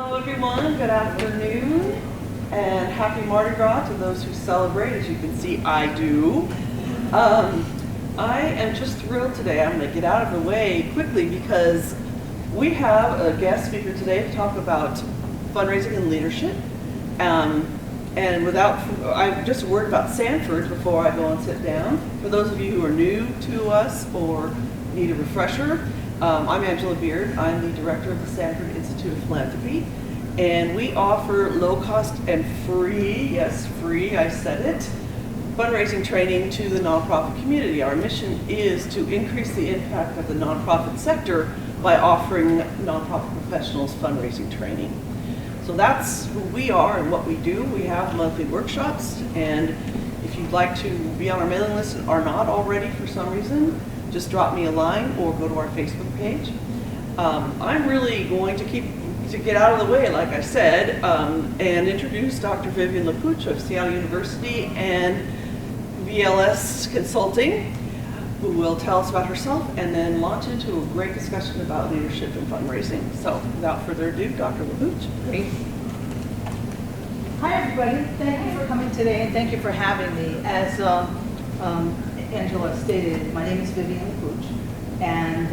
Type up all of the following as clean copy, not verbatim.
Hello everyone, good afternoon, and happy Mardi Gras to those who celebrate. As you can see, I do. I am just thrilled today. I'm going to get out of the way quickly because we have a guest speaker today to talk about fundraising and leadership. And just a word about Sanford before I go and sit down. For those of you who are new to us or need a refresher, I'm Angela Beard. I'm the director of the Sanford Institute of Philanthropy, and we offer low-cost and free, yes, free, I said it, fundraising training to the nonprofit community. Our mission is to increase the impact of the nonprofit sector by offering nonprofit professionals fundraising training. So that's who we are and what we do. We have monthly workshops, and if you'd like to be on our mailing list and are not already for some reason, just drop me a line or go to our Facebook page. I'm really going to get out of the way, like I said, and introduce Dr. Viviane Lopuch of Seattle University and VLS Consulting, who will tell us about herself and then launch into a great discussion about leadership and fundraising. So without further ado, Dr. Lopuch. Great. Hi everybody, thank you for coming today and thank you for having me. As Angela stated, my name is Viviane Lopuch, and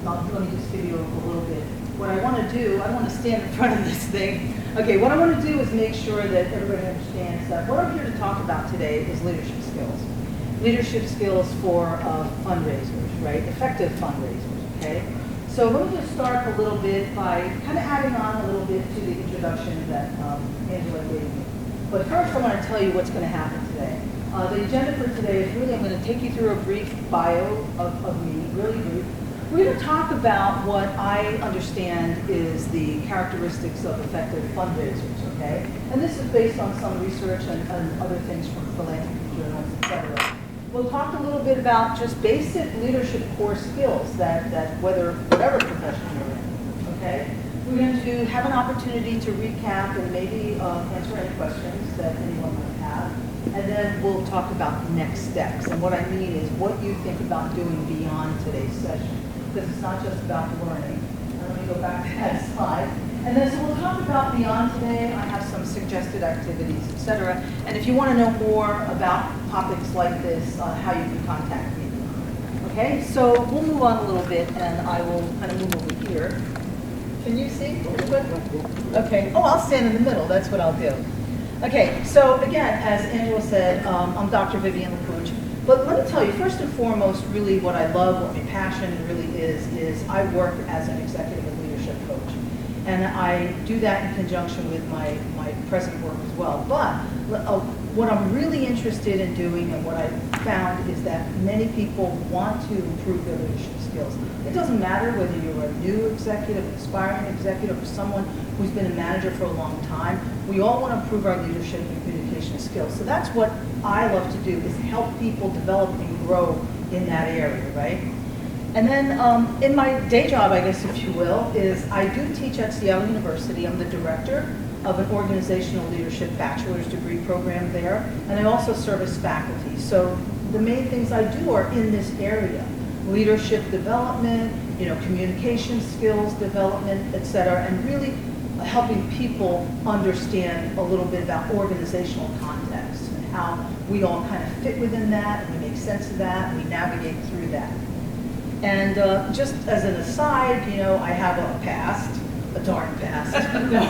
let me just give you a little bit. What I want to do, I don't want to stand in front of this thing. Okay, what I want to do is make sure that everybody understands that what I'm here to talk about today is leadership skills. Leadership skills for fundraisers, right? Effective fundraisers, okay? So let me just start a little bit by kind of adding on a little bit to the introduction that Angela gave me. But first I want to tell you what's going to happen today. The agenda for today is really, I'm going to take you through a brief bio of me, really brief. We're going to talk about what I understand is the characteristics of effective fundraisers, okay? And this is based on some research and other things from philanthropy journals, etc. We'll talk a little bit about just basic leadership core skills that whatever profession you're in, okay? We're going to have an opportunity to recap and maybe answer any questions that anyone might have. And then we'll talk about next steps. And what I mean is what you think about doing beyond today's session. Because it's not just about learning. Let me go back to that slide. And then so we'll talk about beyond today. I have some suggested activities, etc. And if you want to know more about topics like this, how you can contact me. Okay, so we'll move on a little bit and I will kind of move over here. Can you see a little bit? Okay, oh, I'll stand in the middle. That's what I'll do. Okay, so again, as Angela said, I'm Dr. Viviane Lopuch. But let me tell you, first and foremost, really what I love, what my passion really is I work as an executive and leadership coach. And I do that in conjunction with my present work as well. But what I'm really interested in doing and what I found is that many people want to improve their leadership skills. It doesn't matter whether you're a new executive, aspiring executive, or someone who's been a manager for a long time. We all want to improve our leadership and communication skills. So that's what I love to do, is help people develop and grow in that area, right? And then in my day job, I guess if you will, is I do teach at Seattle University. I'm the director of an Organizational Leadership bachelor's degree program there, and I also serve as faculty. So the main things I do are in this area: leadership development, communication skills development, etc., and really helping people understand a little bit about organizational context and how we all kind of fit within that, and we make sense of that, and we navigate through that. And just as an aside, I have a past, a dark past. No,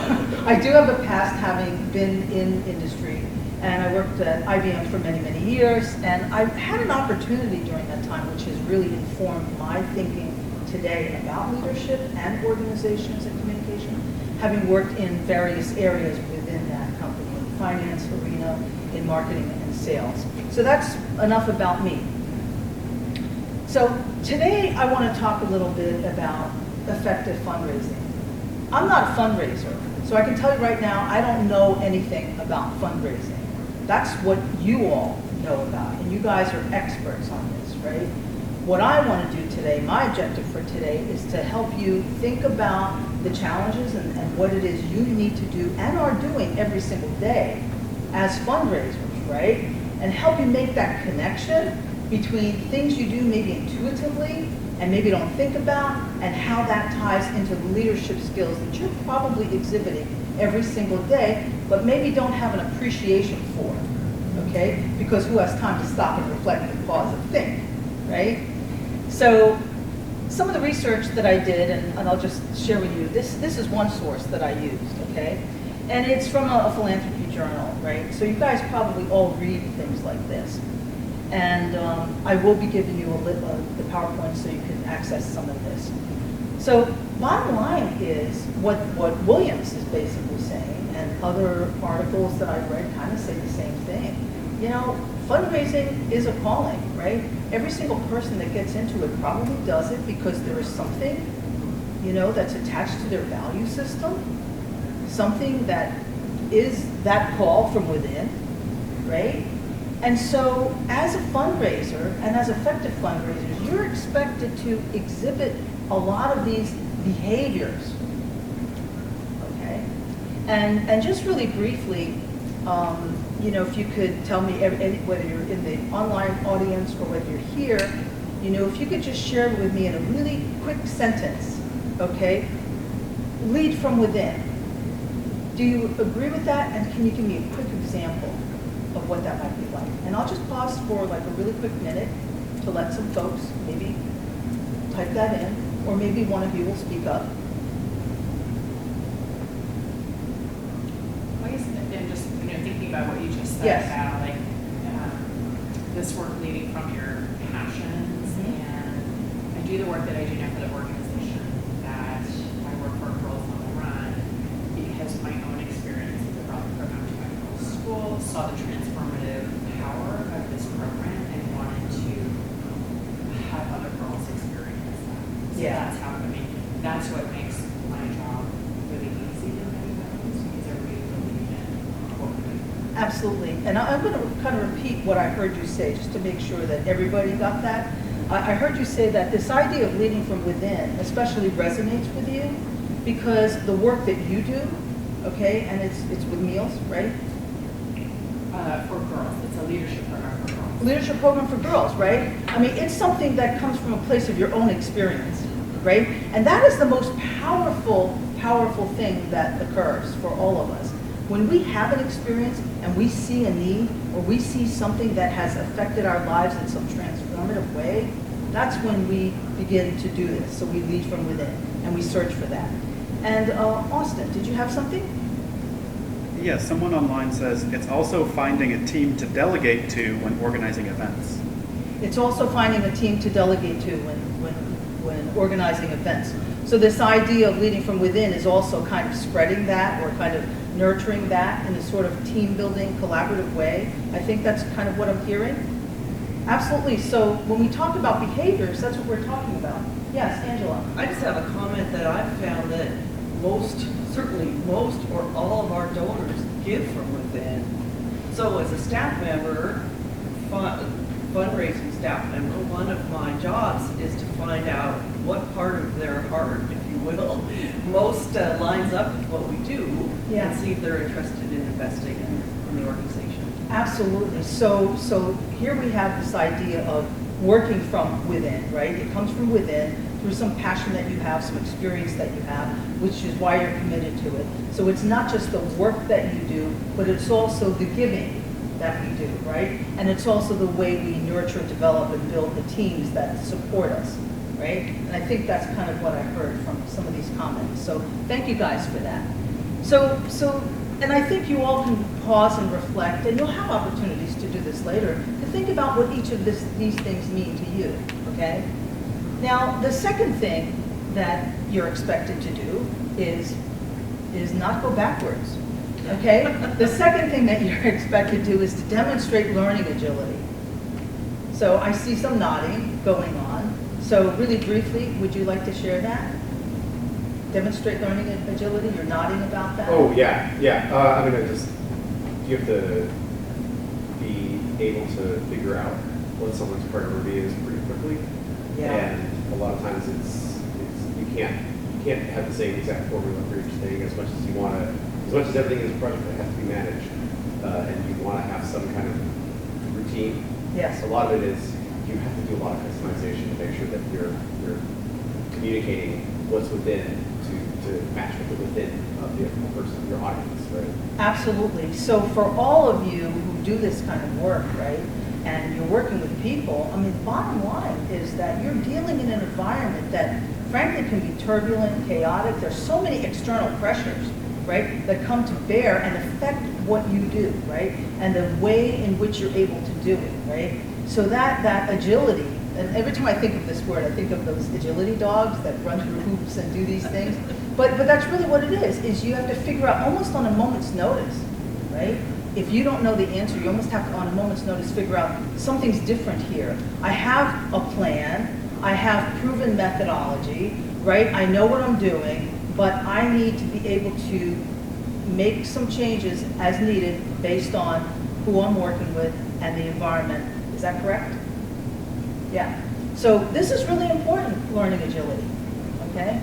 I do have a past having been in industry, and I worked at IBM for many, many years, and I had an opportunity during that time which has really informed my thinking today about leadership and organizations and communication, having worked in various areas within that company, in the finance arena, in marketing and sales. So that's enough about me. So today I want to talk a little bit about effective fundraising. I'm not a fundraiser, so I can tell you right now I don't know anything about fundraising. That's what you all know about, and you guys are experts on this, right? What I want to do today, my objective for today, is to help you think about the challenges and what it is you need to do and are doing every single day as fundraisers, right? And help you make that connection between things you do maybe intuitively and maybe don't think about, and how that ties into the leadership skills that you're probably exhibiting every single day, but maybe don't have an appreciation for, okay? Because who has time to stop and reflect and pause and think, right? So some of the research that I did, and I'll just share with you, this is one source that I used, okay? And it's from a philanthropy journal, right? So you guys probably all read things like this. And I will be giving you the PowerPoint so you can access some of this. So bottom line is what Williams is basically saying, and other articles that I've read kind of say the same thing. You know, fundraising is a calling, right? Every single person that gets into it probably does it because there is something, you know, that's attached to their value system, something that is that call from within, right? And so as a fundraiser and as effective fundraisers, you're expected to exhibit a lot of these behaviors, okay? And just really briefly, you know, if you could tell me, whether you're in the online audience or whether you're here, you know, if you could just share with me in a really quick sentence, okay? Lead from within. Do you agree with that? And can you give me a quick example of what that might be like? And I'll just pause for like a really quick minute to let some folks maybe type that in, or maybe one of you will speak up. I guess, and just, you know, thinking about what you just said Yes. about like this work leading from your passions, and I do the work that I do now for the organization that I work for Girls on the Run because my own experience as a brought the program to my girls' school, saw the transformative power of this program and wanted to have other girls experience that. So Yeah. that's how, I mean, that's what makes my job really easy in many ways because I really believe in what we do. Absolutely. And I'm going to kind of repeat what I heard you say, just to make sure that everybody got that. I heard you say that this idea of leading from within especially resonates with you because the work that you do, okay, and it's with meals, right? For girls, it's a leadership program for girls. Leadership program for girls, right? I mean, it's something that comes from a place of your own experience, right? And that is the most powerful thing that occurs for all of us. When we have an experience and we see a need or we see something that has affected our lives in some transformative way, that's when we begin to do this. So we lead from within and we search for that. And Austin, did you have something? Yes, someone online says it's also finding a team to delegate to when organizing events. It's also finding a team to delegate to when organizing events. So this idea of leading from within is also kind of spreading that or kind of nurturing that in a sort of team building, collaborative way. I think that's kind of what I'm hearing. Absolutely. So when we talk about behaviors, that's what we're talking about. Yes, Angela. I just have a comment that I've found that certainly most or all of our donors give from within. So as a staff member, fundraising staff member, one of my jobs is to find out what part of their heart, if you will, most lines up with what we do, Yeah. and see if they're interested in investing in the organization. Absolutely. So here we have this idea of working from within, right? It comes from within through some passion that you have, some experience that you have, which is why you're committed to it. So it's not just the work that you do, but it's also the giving that we do, right? And it's also the way we nurture, develop, and build the teams that support us, right? And I think that's kind of what I heard from some of these comments. So thank you guys for that. And I think you all can pause and reflect, and you'll have opportunities to do this later, to think about what each of these things mean to you, okay? Now, the second thing that you're expected to do is not go backwards, okay? The second thing that you're expected to do is to demonstrate learning agility. So I see some nodding going on. So really briefly, would you like to share that? Demonstrate learning agility? You're nodding about that? Oh, yeah. I mean, you have to be able to figure out what someone's priority is pretty quickly. Yeah. And a lot of times you can't have the same exact formula for each thing as much as everything is a project that has to be managed, and you want to have some kind of routine. Yes. A lot of it is you have to do a lot of customization to make sure that you're communicating what's within to match with the within of the person, your audience, right? Absolutely. So for all of you who do this kind of work, right, and you're working with people, I mean, the bottom line is that you're dealing in an environment that frankly can be turbulent, chaotic. There's so many external pressures, right, that come to bear and affect what you do, right, and the way in which you're able to do it, right? So that agility, and every time I think of this word, I think of those agility dogs that run through hoops and do these things. But that's really what it is you have to figure out almost on a moment's notice, right? If you don't know the answer, you almost have to, on a moment's notice, figure out something's different here. I have a plan, I have proven methodology, right? I know what I'm doing, but I need to be able to make some changes as needed based on who I'm working with and the environment. Is that correct? Yeah. So this is really important, learning agility, okay?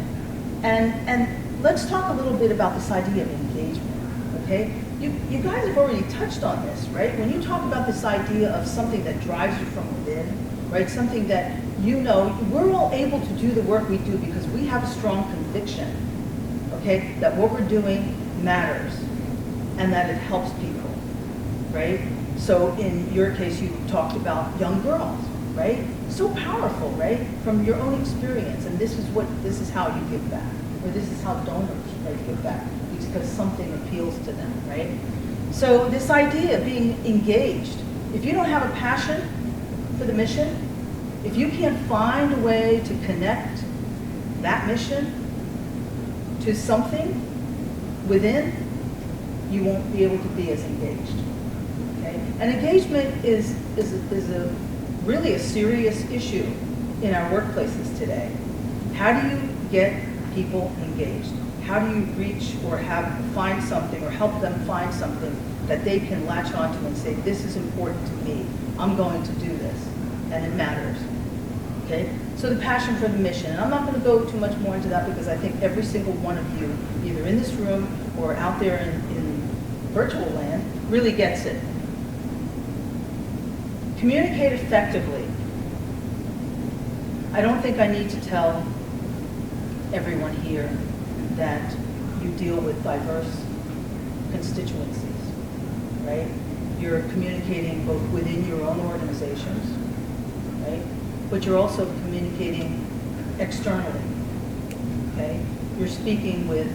And let's talk a little bit about this idea of engagement, okay? You guys have already touched on this, right? When you talk about this idea of something that drives you from within, right? Something that you know, we're all able to do the work we do because we have a strong conviction, okay, that what we're doing matters and that it helps people, right? So in your case, you talked about young girls, right? So powerful, right? From your own experience, and this is how you give back, or this is how donors, right, give back, because something appeals to them, right? So this idea of being engaged, if you don't have a passion for the mission, if you can't find a way to connect that mission to something within, you won't be able to be as engaged, okay? And engagement is really a serious issue in our workplaces today. How do you get people engaged? How do you reach or find something or help them find something that they can latch onto and say, this is important to me, I'm going to do this, and it matters, okay? So the passion for the mission, and I'm not going to go too much more into that because I think every single one of you, either in this room or out there in virtual land, really gets it. Communicate effectively. I don't think I need to tell everyone here that you deal with diverse constituencies, right? You're communicating both within your own organizations, right? But you're also communicating externally, okay? You're speaking with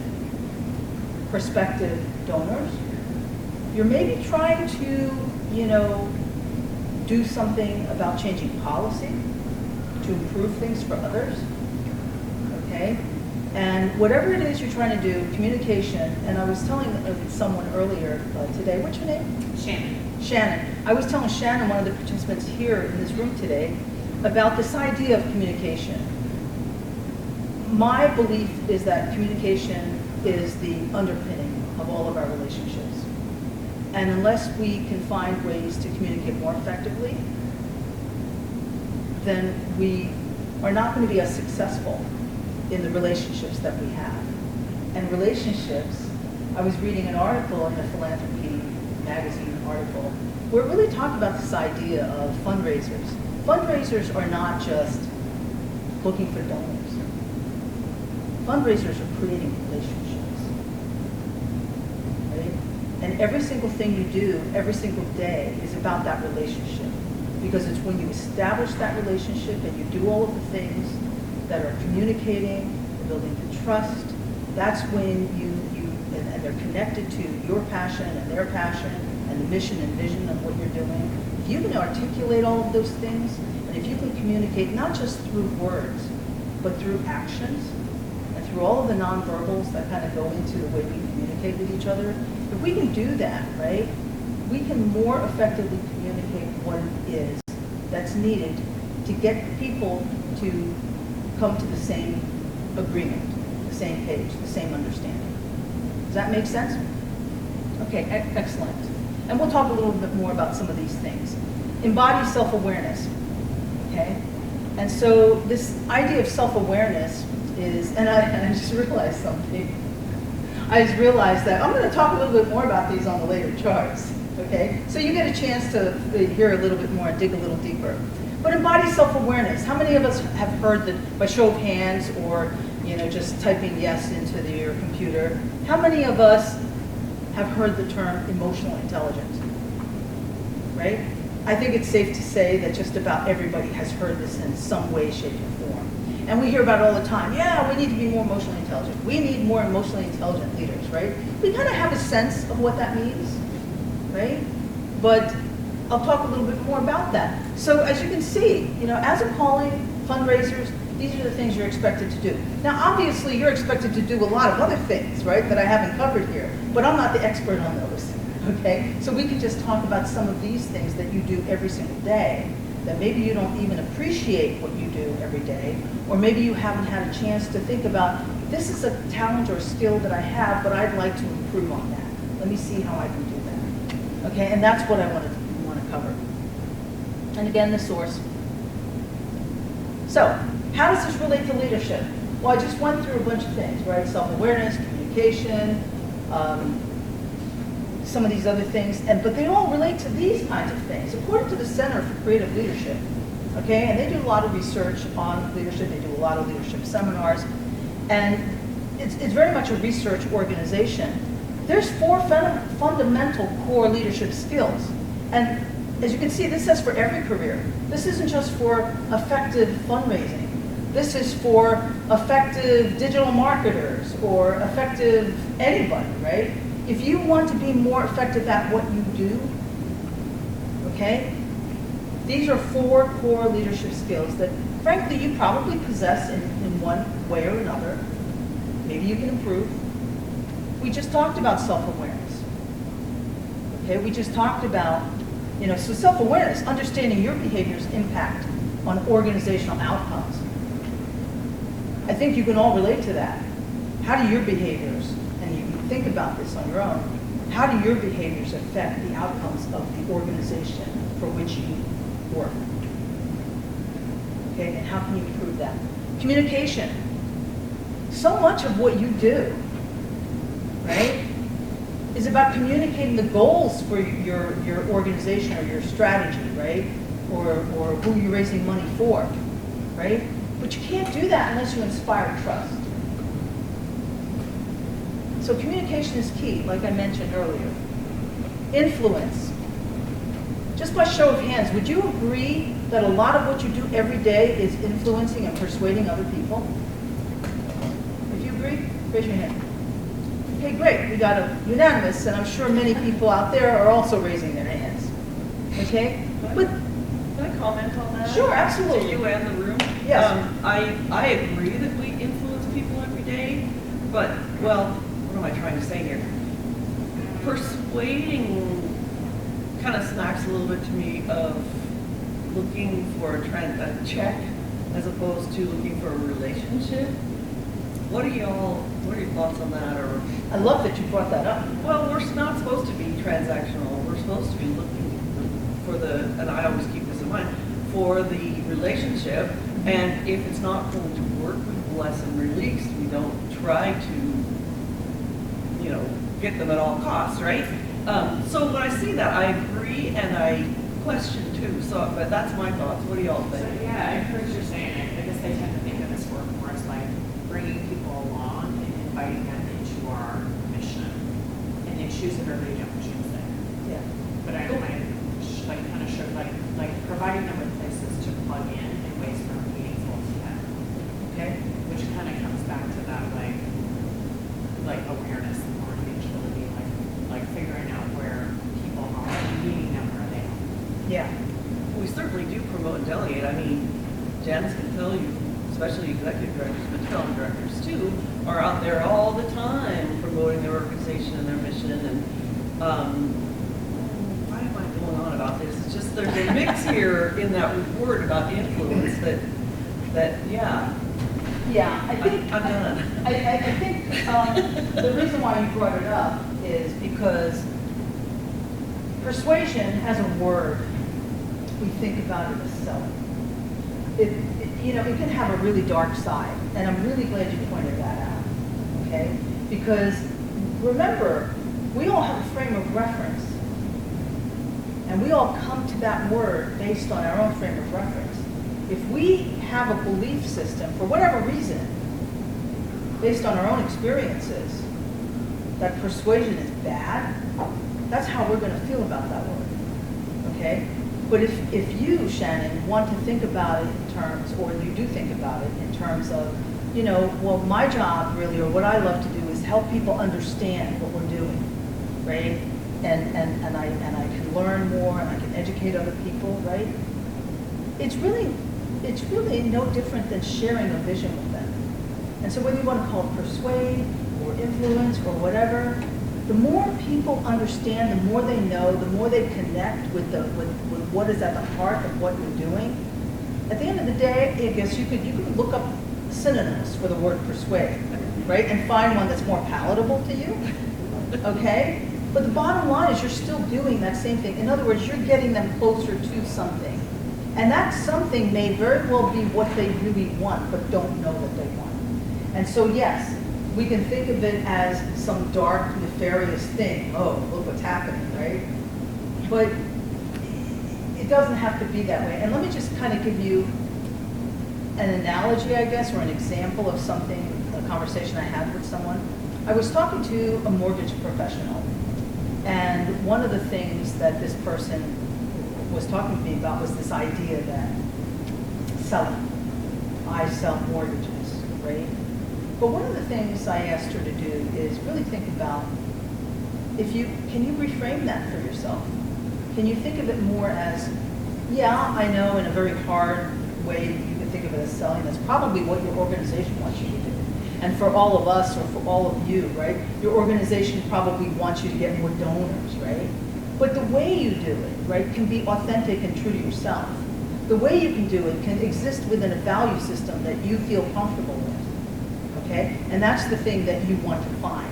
prospective donors. You're maybe trying to, do something about changing policy to improve things for others, okay? And whatever it is you're trying to do, communication, and I was telling someone earlier today, what's your name? Shannon. Shannon. I was telling Shannon, one of the participants here in this room today, about this idea of communication. My belief is that communication is the underpinning of all of our relationships. And unless we can find ways to communicate more effectively, then we are not going to be as successful in the relationships that we have. And relationships, I was reading an article in the Philanthropy magazine article, where it really talked about this idea of fundraisers. Fundraisers are not just looking for donors. Fundraisers are creating relationships. And every single thing you do, every single day, is about that relationship. Because it's when you establish that relationship and you do all of the things that are communicating, building the trust, that's when and they're connected to your passion and their passion and the mission and vision of what you're doing. If you can articulate all of those things, and if you can communicate not just through words, but through actions, and through all of the nonverbals that kind of go into the way we communicate with each other, if we can do that, right, we can more effectively communicate what it is that's needed to get people to come to the same agreement, the same page, the same understanding. Does that make sense? Okay, excellent. And we'll talk a little bit more about some of these things. Embody self-awareness, okay? And so this idea of self-awareness is, and I just realized something. I just realized that I'm going to talk a little bit more about these on the later charts, okay? So you get a chance to hear a little bit more and dig a little deeper. But embody self-awareness. How many of us have heard that by show of hands or just typing yes into your computer? How many of us have heard the term emotional intelligence? Right? I think it's safe to say that just about everybody has heard this in some way, shape, or form. And we hear about it all the time. Yeah, we need to be more emotionally intelligent. We need more emotionally intelligent leaders, right? We kind of have a sense of what that means, right? But I'll talk a little bit more about that. So as you can see, as a calling, fundraisers, these are the things you're expected to do. Now, obviously, you're expected to do a lot of other things, right, that I haven't covered here, but I'm not the expert on those, okay? So we can just talk about some of these things that you do every single day, that maybe you don't even appreciate what you do every day, or maybe you haven't had a chance to think about, this is a talent or skill that I have, but I'd like to improve on that. Let me see how I can do that, okay? And that's what I want to cover. And again, the source. So, how does this relate to leadership? Well, I just went through a bunch of things, right? Self-awareness, communication, some of these other things, but they all relate to these kinds of things. According to the Center for Creative Leadership, okay, and they do a lot of research on leadership, they do a lot of leadership seminars, and it's very much a research organization. There's 4 fundamental core leadership skills, and as you can see, this says for every career. This isn't just for effective fundraising. This is for effective digital marketers or effective anybody, right? If you want to be more effective at what you do, okay, these are 4 core leadership skills that, frankly, you probably possess in one way or another. Maybe you can improve. We just talked about self-awareness. Okay, we just talked about so self-awareness, understanding your behavior's impact on organizational outcomes. I think you can all relate to that. How do your behaviors, and you can think about this on your own, how do your behaviors affect the outcomes of the organization for which you work? Okay, and how can you improve that? Communication. So much of what you do, right, is about communicating the goals for your organization or your strategy, right? Or who you're raising money for, right? But you can't do that unless you inspire trust. So communication is key, like I mentioned earlier. Influence. Just by show of hands, would you agree that a lot of what you do every day is influencing and persuading other people? If you agree, raise your hand. Okay, great, we got a unanimous, and I'm sure many people out there are also raising their hands. Okay? But Can I comment on that? Sure, absolutely. To you and the room? Yes. I agree that we influence people every day, but, well, what am I trying to say here? Persuading kind of smacks a little bit to me of looking for a check as opposed to looking for a relationship. What are your thoughts on that? Or I love that you brought that up. well, we're not supposed to be transactional. We're supposed to be looking for and I always keep this in mind, for the relationship. And if it's not going to work, we bless and release. We don't try to, get them at all costs, right? So when I see that, I agree and I question too. So, but that's my thoughts. What do y'all So, think? yeah, I heard what you're saying. I guess I tend to think of this work more as like bringing people along and inviting them into our mission. And they choose it or they don't choose it. Yeah. But I kind of showed like providing them with places to plug in ways that are meaningful to them. Okay. Which kind of comes back to that like awareness and more engagability, like figuring out where people are and meeting them where they are. Yeah. We certainly do promote and delegate. I mean, Janice can tell you, especially executive directors, but talent directors too, are out there all the time promoting their organization and their mission. And why am I going on about this? It's just there's a mix here in that word about influence that yeah. Yeah, I think I'm done. I think the reason why you brought it up is because persuasion has a word. We think about it as selling. It can have a really dark side, and I'm really glad you pointed that out. Okay, because remember, we all have a frame of reference. And we all come to that word based on our own frame of reference. If we have a belief system, for whatever reason, based on our own experiences, that persuasion is bad, that's how we're going to feel about that word, okay? But if you, Shannon, want to think about it in terms, or you do think about it in terms of, you know, well, my job really, or what I love to do is help people understand what we're doing, right? And I can learn more, and I can educate other people, right? It's really no different than sharing a vision with them. And so whether you want to call it persuade or influence or whatever, the more people understand, the more they know, the more they connect with what is at the heart of what you're doing. At the end of the day, I guess you could look up synonyms for the word persuade, right? And find one that's more palatable to you, okay? But the bottom line is you're still doing that same thing. In other words, you're getting them closer to something. And that something may very well be what they really want, but don't know that they want. And so yes, we can think of it as some dark, nefarious thing. Oh, look what's happening, right? But it doesn't have to be that way. And let me just kind of give you an analogy, I guess, or an example of something, a conversation I had with someone. I was talking to a mortgage professional, and one of the things that this person was talking to me about was this idea that selling. I sell mortgages, right? But one of the things I asked her to do is really think about can you reframe that for yourself? Can you think of it more as, yeah, I know in a very hard way you can think of it as selling. That's probably what your organization wants you to do. And for all of us, or for all of you, right, your organization probably wants you to get more donors, right? But the way you do it, right, can be authentic and true to yourself. The way you can do it can exist within a value system that you feel comfortable with, okay? And that's the thing that you want to find,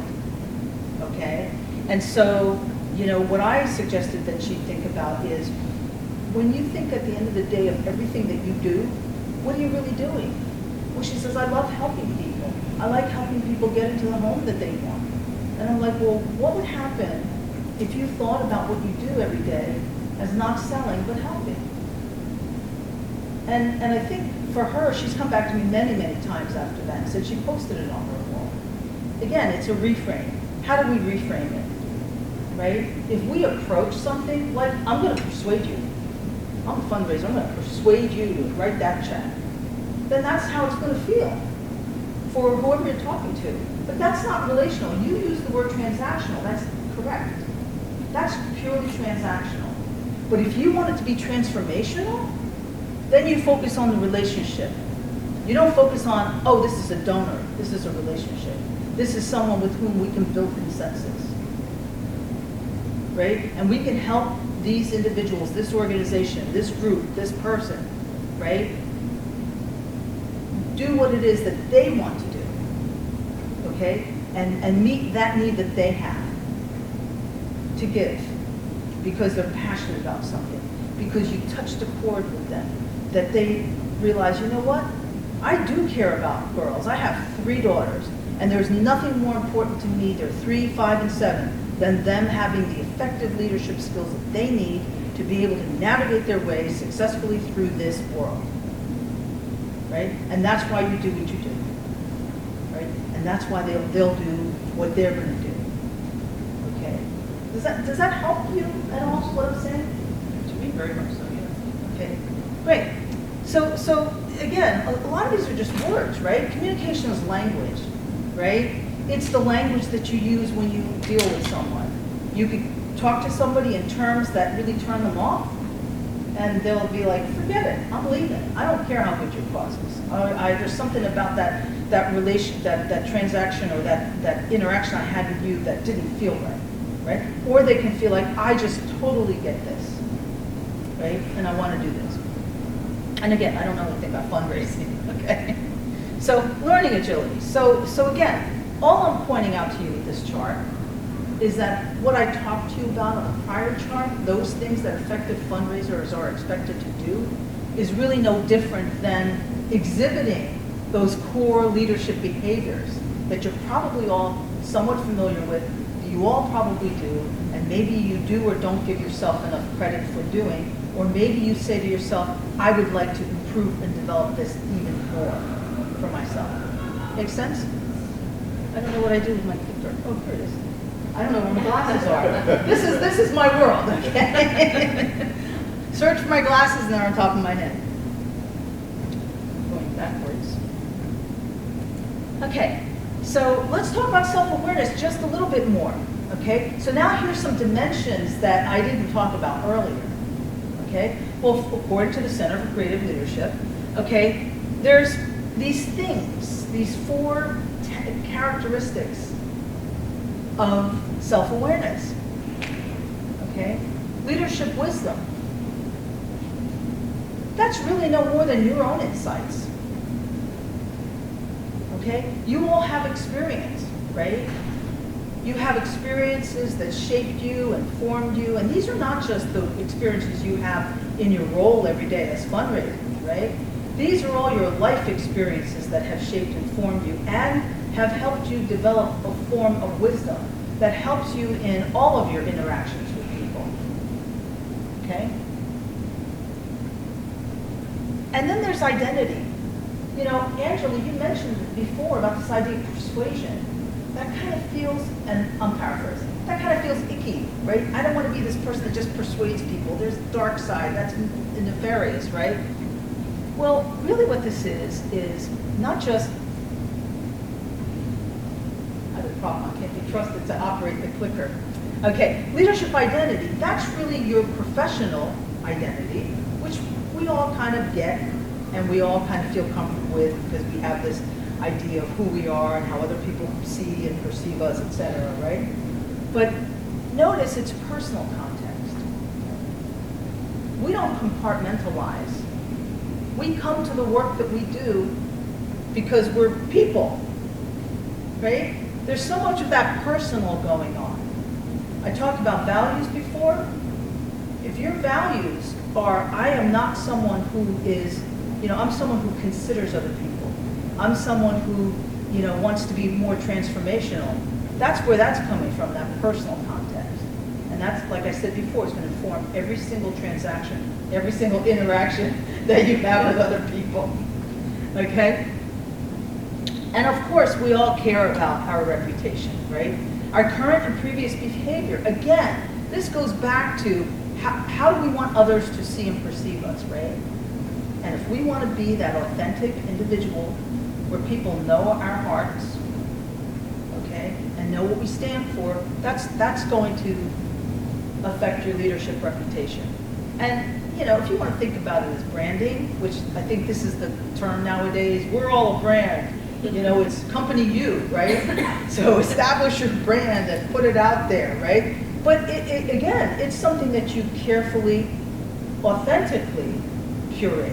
okay? And so, you know, what I suggested that she think about is, when you think at the end of the day of everything that you do, what are you really doing? Well, she says, I love helping people. I like helping people get into the home that they want. And I'm like, well, what would happen if you thought about what you do every day as not selling, but helping? And I think for her, she's come back to me many, many times after that and said she posted it on her wall. Again, it's a reframe. How do we reframe it, right? If we approach something like, I'm going to persuade you. I'm a fundraiser. I'm going to persuade you to write that check. Then that's how it's going to feel for whoever you're talking to. But that's not relational. You use the word transactional. That's correct. That's purely transactional. But if you want it to be transformational, then you focus on the relationship. You don't focus on, oh, this is a donor. This is a relationship. This is someone with whom we can build consensus. Right? And we can help these individuals, this organization, this group, this person, right, do what it is that they want to do, okay? And meet that need that they have to give because they're passionate about something, because you touched a chord with them, that they realize, you know what? I do care about girls. I have 3 daughters, and there's nothing more important to me, they're 3, 5, and 7, than them having the effective leadership skills that they need to be able to navigate their way successfully through this world. Right? And that's why you do what you do. Right? And that's why they'll do what they're going to do. Okay? Does that help you at all, what I'm saying? To me, very much so, yes. Okay, great. So again, a lot of these are just words, right? Communication is language, right? It's the language that you use when you deal with someone. You could talk to somebody in terms that really turn them off, and they'll be like, forget it, I'm leaving. I don't care how good your cause is. There's something about that relation, that transaction, or that interaction I had with you that didn't feel right? Or they can feel like, I just totally get this, right? And I want to do this. And again, I don't know anything about fundraising, okay? So learning agility. So again, all I'm pointing out to you with this chart is that what I talked to you about on the prior chart, those things that effective fundraisers are expected to do, is really no different than exhibiting those core leadership behaviors that you're probably all somewhat familiar with. Do You all probably do, and maybe you do or don't give yourself enough credit for doing, or maybe you say to yourself, I would like to improve and develop this even more for myself. Make sense? I don't know what I do with my picture. Oh, here it is. I don't know where my glasses are. This is my world, okay? Search for my glasses and they're on top of my head. Going backwards. Okay, so let's talk about self-awareness just a little bit more, okay? So now here's some dimensions that I didn't talk about earlier, okay? Well, according to the Center for Creative Leadership, okay, there's these things, these four characteristics of self-awareness, okay? Leadership wisdom. That's really no more than your own insights, okay? You all have experience, right? You have experiences that shaped you and formed you, and these are not just the experiences you have in your role every day as fundraisers, right? These are all your life experiences that have shaped and formed you and have helped you develop a form of wisdom that helps you in all of your interactions with people, okay? And then there's identity. You know, Angela, you mentioned before about this idea of persuasion. That kind of feels, and I'm paraphrasing, that kind of feels icky, right? I don't want to be this person that just persuades people. There's the dark side, that's nefarious, right? Well, really what this is not just, I have a problem, I can't be trusted to operate the clicker. Okay, leadership identity, that's really your professional identity, which we all kind of get and we all kind of feel comfortable with because we have this idea of who we are and how other people see and perceive us, etc., right? But notice it's personal context. We don't compartmentalize. We come to the work that we do because we're people, right? There's so much of that personal going on. I talked about values before. If your values are, I am not someone who is, you know, I'm someone who considers other people. I'm someone who, you know, wants to be more transformational. That's where that's coming from, that personal context. And that's, like I said before, it's going to inform every single transaction, every single interaction that you have with other people, okay? And of course, we all care about our reputation, right? Our current and previous behavior. Again, this goes back to how do we want others to see and perceive us, right? And if we want to be that authentic individual where people know our hearts, okay, and know what we stand for, that's going to affect your leadership reputation. And, you know, if you want to think about it as branding, which I think this is the term nowadays, we're all a brand. You know, it's company you, right? So establish your brand and put it out there, right? But again, it's something that you carefully, authentically curate.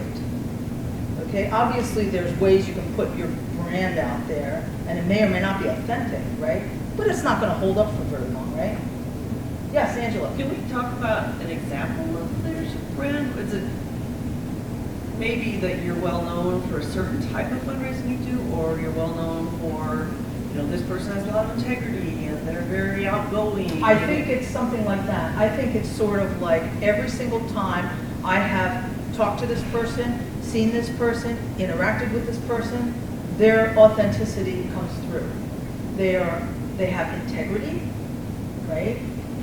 Okay, obviously there's ways you can put your brand out there, and it may or may not be authentic, right? But it's not going to hold up for very long, right? Yes, Angela. Can we talk about an example of leadership brand? Is it maybe that you're well known for a certain type of fundraising you do, or you're well known for, you know, this person has a lot of integrity and they're very outgoing? I think it's something like that. I think it's sort of like every single time I have talked to this person, seen this person, interacted with this person, their authenticity comes through. They have integrity, right?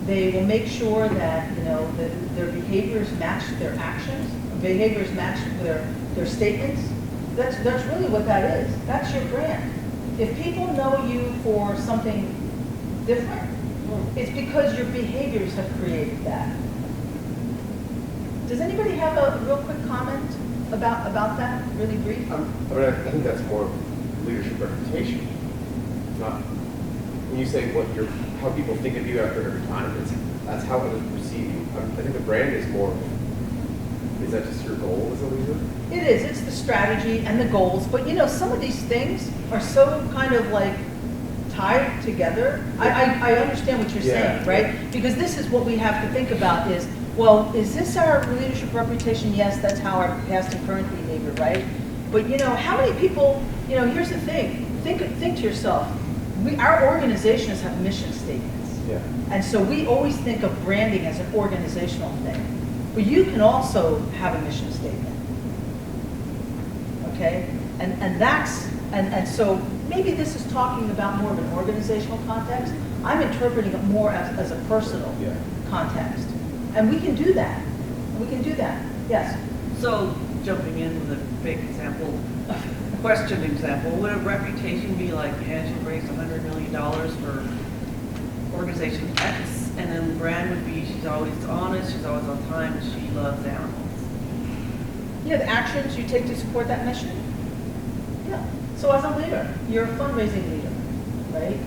They will make sure that, you know, that their behaviors match their actions, behaviors match their statements. That's really what that is. That's your brand. If people know you for something different, it's because your behaviors have created that. Does anybody have a real quick comment about that, really brief? I mean, I think that's more leadership reputation. Not when you say how people think of you after every time. That's how others perceive you. I think the brand is more. Is that just your goal as a leader? It is. It's the strategy and the goals. But you know, some of these things are so kind of like tied together. I understand what you're saying, right? Because this is what we have to think about is, well, is this our leadership reputation? Yes, that's how our past and current behavior, right? But you know, how many people, you know, here's the thing. Think to yourself, our organizations have mission statements. Yeah. And so we always think of branding as an organizational thing. But you can also have a mission statement. Okay? And so maybe this is talking about more of an organizational context. I'm interpreting it more as a personal Yeah. context. And we can do that. We can do that. Yes. So jumping in with a big example, question example, would a reputation be like Angela raised $100 million for organization X, and then the brand would be she's always honest, she's always on time, and she loves animals? Yeah, the actions you take to support that mission. Yeah. So as a leader, you're a fundraising leader, right?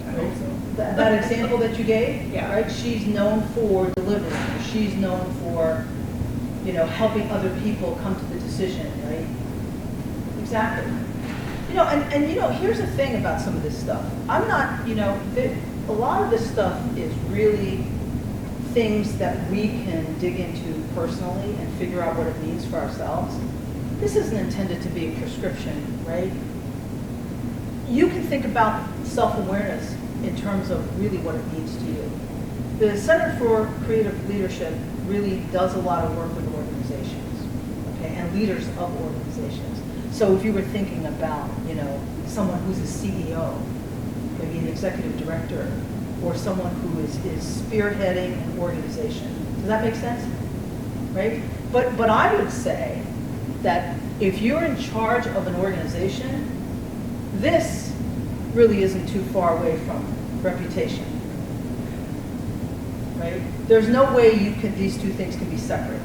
I hope so. That example that you gave, Yeah. right? She's known for delivering, or she's known for, helping other people come to the decision, right? Exactly. And here's the thing about some of this stuff. I'm not, a lot of this stuff is really things that we can dig into personally and figure out what it means for ourselves. This isn't intended to be a prescription, right? You can think about self-awareness in terms of really what it means to you. The Center for Creative Leadership really does a lot of work with organizations, okay, and leaders of organizations. So if you were thinking about, someone who's a CEO, maybe an executive director, or someone who is spearheading an organization. Does that make sense? Right? But I would say that if you're in charge of an organization, this really isn't too far away from reputation. Right? There's no way these two things can be separate.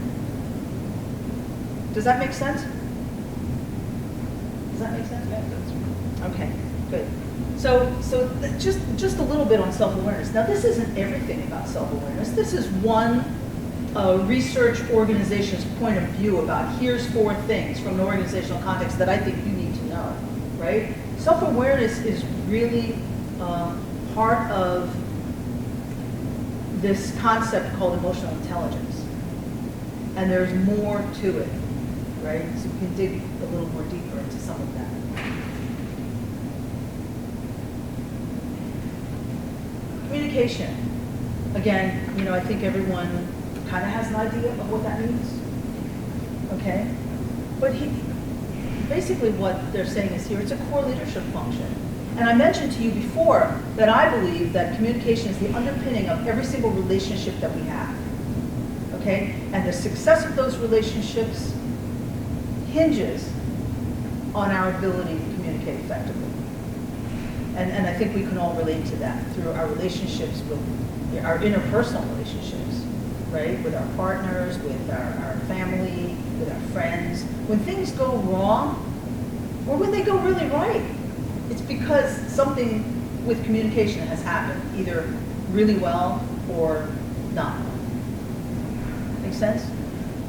Does that make sense? Does that make sense? Yeah, that's Okay, good. So just a little bit on self-awareness. Now, this isn't everything about self-awareness. This is one research organization's point of view about here's 4 things from an organizational context that I think you need to know, right? Self-awareness is really part of this concept called emotional intelligence. And there's more to it, right? So we can dig a little more deeper into some of that. Communication. Again, I think everyone kind of has an idea of what that means. Okay? But basically what they're saying is here, it's a core leadership function. And I mentioned to you before that I believe that communication is the underpinning of every single relationship that we have. Okay? And the success of those relationships hinges on our ability to communicate effectively. And I think we can all relate to that through our relationships with our interpersonal relationships, right? With our partners, with our family, with our friends. When things go wrong, or when they go really right, it's because something with communication has happened, either really well or not well. Make sense?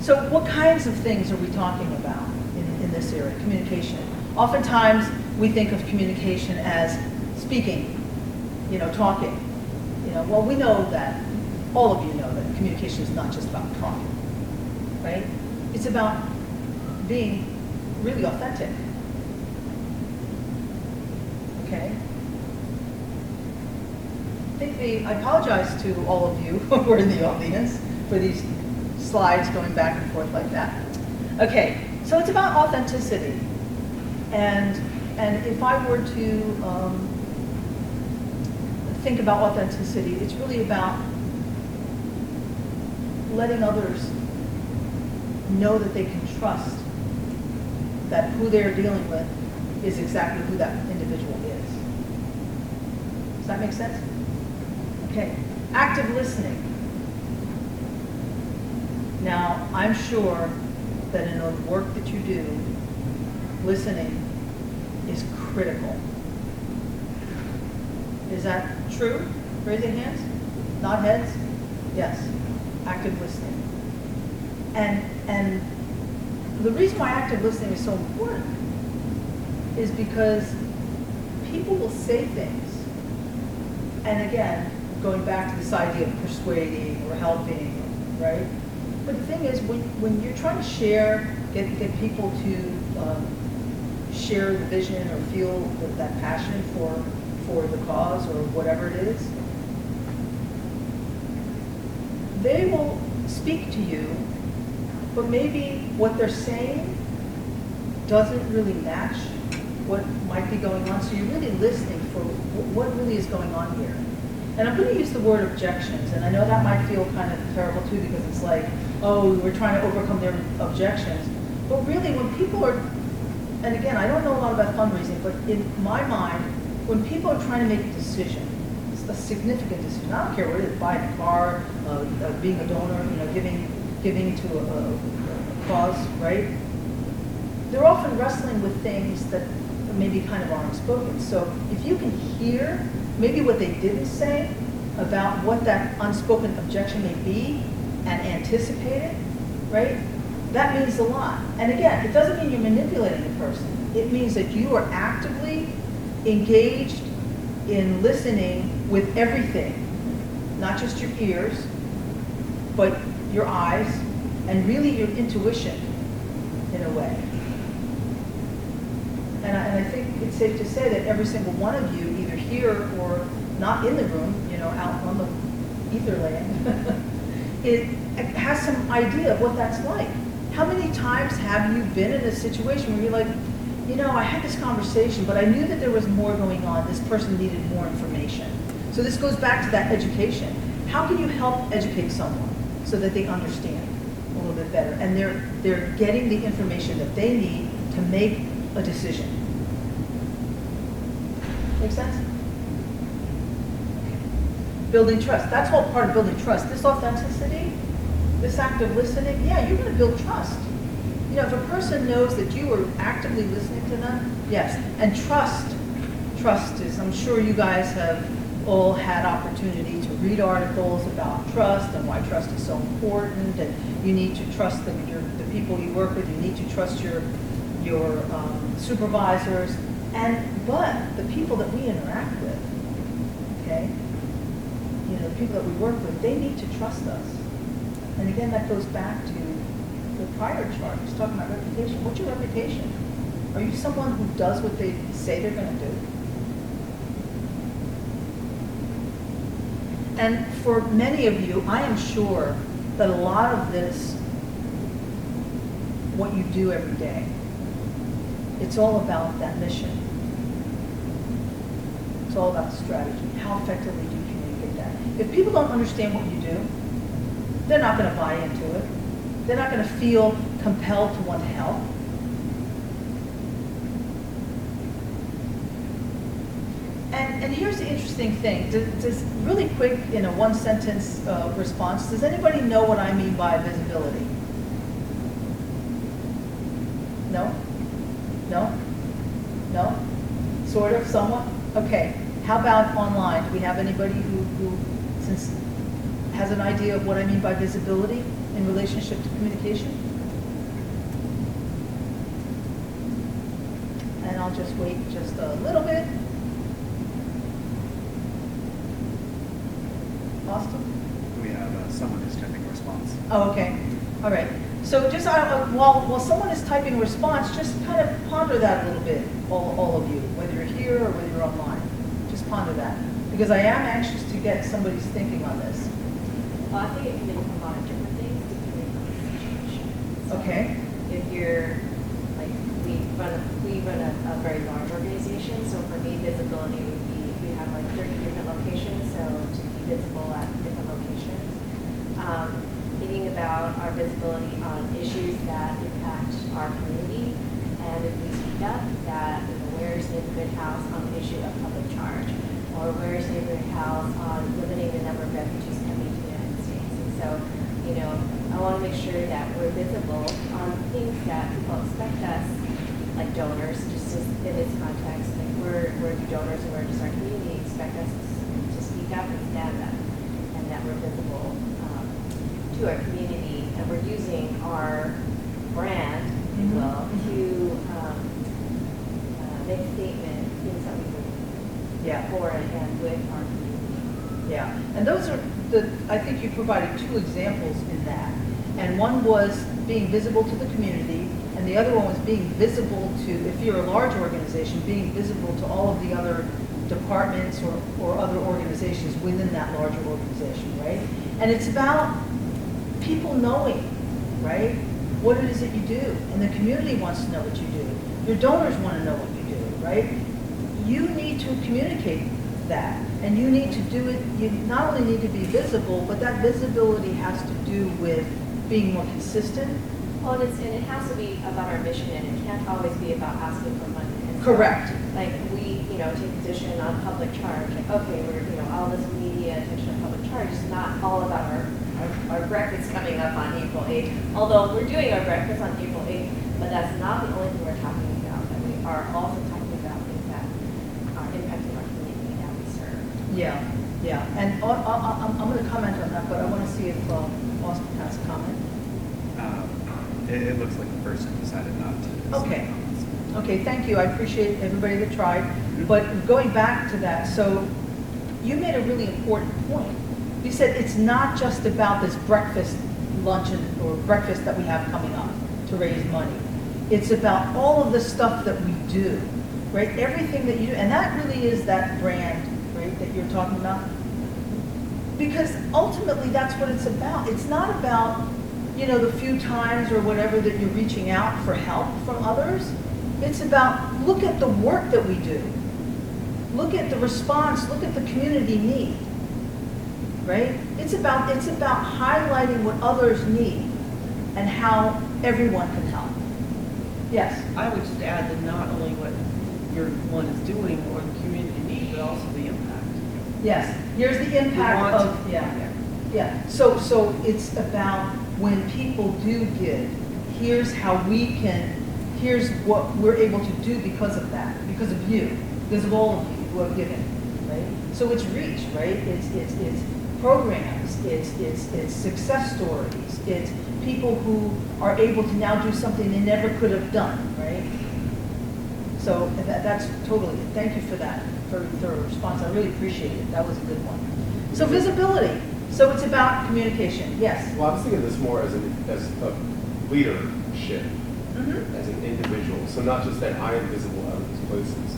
So what kinds of things are we talking about in this area, communication? Oftentimes, we think of communication as speaking, talking. Well, we know that, all of you know that communication is not just about talking, right? It's about being really authentic. Okay? I apologize to all of you who are in the audience for these slides going back and forth like that. Okay, so it's about authenticity. And if I were to think about authenticity, it's really about letting others know that they can trust that who they're dealing with is exactly who that individual is. Does that make sense? Okay. Active listening. Now, I'm sure that in the work that you do, listening is critical. Is that true? Raising hands? Nod heads? Yes. Active listening. And the reason why active listening is so important is because people will say things. And again, going back to this idea of persuading or helping, right? But the thing is, when you're trying to share, get people to share the vision or feel that passion for the cause or whatever it is, they will speak to you, but maybe what they're saying doesn't really match what might be going on. So you're really listening for what really is going on here. And I'm going to use the word objections, and I know that might feel kind of terrible too, because it's like, oh, we're trying to overcome their objections. But really, when people are, and again, I don't know a lot about fundraising, but in my mind, when people are trying to make a decision, a significant decision, I don't care what it is, buying a car, being a donor, giving to a cause, right? They're often wrestling with things that maybe kind of aren't spoken. So if you can hear maybe what they didn't say about what that unspoken objection may be and anticipate it, right? That means a lot. And again, it doesn't mean you're manipulating the person. It means that you are actively engaged in listening with everything, not just your ears, but your eyes, and really your intuition in a way. And I think it's safe to say that every single one of you, either here or not in the room, out on the ether land, it has some idea of what that's like. How many times have you been in a situation where you're like, I had this conversation, but I knew that there was more going on. This person needed more information. So this goes back to that education. How can you help educate someone so that they understand a little bit better, and they're getting the information that they need to make a decision? Make sense? Building trust. That's all part of building trust. This authenticity, this act of listening, yeah, you're going to build trust. If a person knows that you are actively listening to them, yes. And trust is, I'm sure you guys have all had opportunity to read articles about trust and why trust is so important, and you need to trust the people you work with, you need to trust your supervisors, but the people that we interact with, okay, the people that we work with, they need to trust us. And again, that goes back to the prior chart. It's talking about reputation. What's your reputation? Are you someone who does what they say they're going to do? And for many of you, I am sure that a lot of this, what you do every day, it's all about that mission. It's all about strategy. How effectively do you communicate that? If people don't understand what you do, they're not going to buy into it. They're not going to feel compelled to want to help. And here's the interesting thing. Does really quick, in a one-sentence response, does anybody know what I mean by visibility? No? No? No? Sort of? Somewhat? Okay. How about online? Do we have anybody who has an idea of what I mean by visibility in relationship to communication? And I'll just wait just a little bit. Austin? We have someone who's typing a response. Oh, okay. All right. So just while someone is typing a response, just kind of ponder that a little bit, all of you, whether you're here or whether you're online. Just ponder that. Because I am anxious to get somebody's thinking on this. Well, I think it can mean a lot of different things depending on the situation. So Okay. if you're, like, we run a very large organization, so for me, visibility would be, we have like 30 different locations, so to be visible at different locations. Thinking about our visibility on issues that impact our community, and if we speak up that, where's Neighborhood House on the issue of public charge, or where's Neighborhood House on limiting the number of refugees coming to the United States. And so, I want to make sure that we're visible on things that people expect us, like donors, just in this context, like we're donors and where does our community expect us to speak up and stand up, and that we're visible to our community, and we're using our brand, if you will, to make a statement in something for and with our community. Yeah. And those are I think you provided two examples in that. And one was being visible to the community, and the other one was being visible to, if you're a large organization, being visible to all of the other departments or other organizations within that larger organization, right? And it's about people knowing, right, what it is that you do. And the community wants to know what you do. Your donors want to know what you do, right? You need to communicate that. And you need to do it, you not only need to be visible, but that visibility has to do with being more consistent. Well, and it has to be about our mission, and it can't always be about asking for money. And so, Correct. like we, take position on public charge. Like, okay, we're, all this media attention on public charge is not all about our breakfast coming up on April 8th. Although we're doing our breakfast on April 8th, but that's not the only thing we're talking about. That we are also talking about things that are impacting our community that we serve. Yeah, yeah. And I'm going to comment on that, but I want to see if Austin has a comment. It looks like the person decided not to. Okay. Okay, thank you. I appreciate everybody that tried. But going back to that, so you made a really important point. You said it's not just about this breakfast, luncheon, or breakfast that we have coming up to raise money. It's about all of the stuff that we do, right? Everything that you do. And that really is that brand, right, that you're talking about. Because ultimately that's what it's about. It's not about, the few times or whatever that you're reaching out for help from others. It's about, look at the work that we do. Look at the response, look at the community need, right? It's about highlighting what others need and how everyone can help. Yes? I would just add that not only what your one is doing or the community need, but also the impact. Yes. Here's the impact want of, to- yeah. So it's about when people do give, here's what we're able to do because of that, because of you, because of all of you who have given, right? So it's reach, right? It's programs, it's success stories, it's people who are able to now do something they never could have done, right? So that's totally it. Thank you for that, for the response. I really appreciate it. That was a good one. So visibility. So it's about communication. Yes. Well, I was thinking of this more as a leadership, as an individual. So not just that I am visible out of these places,